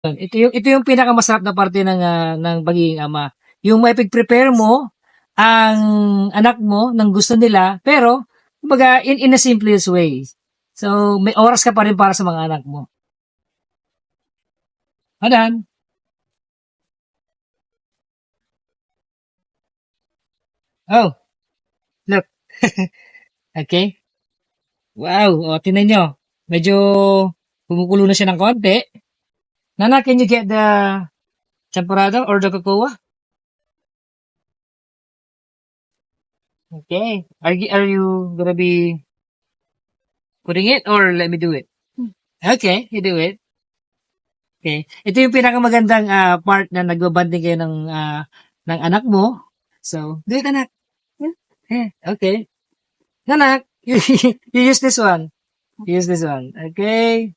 Ito yung pinakamasarap na parte ng pagiging ama. Yung maipag-prepare mo ang anak mo ng gusto nila, pero kumbaga in a simplest way. So, may oras ka pa rin para sa mga anak mo. Anan? Oh, look. Okay. Wow. O, tingnan nyo. Medyo kumukulo na siya ng konti. Nana, can you get the champurrado or the cocoa? Okay. Are you gonna be putting it or let me do it? Okay, you do it. Okay. Ito yung pinakamagandang part na nagbabanding kayo ng anak mo. So, do it, anak. Yeah. Okay. Anak, you use this one. Use this one. Okay.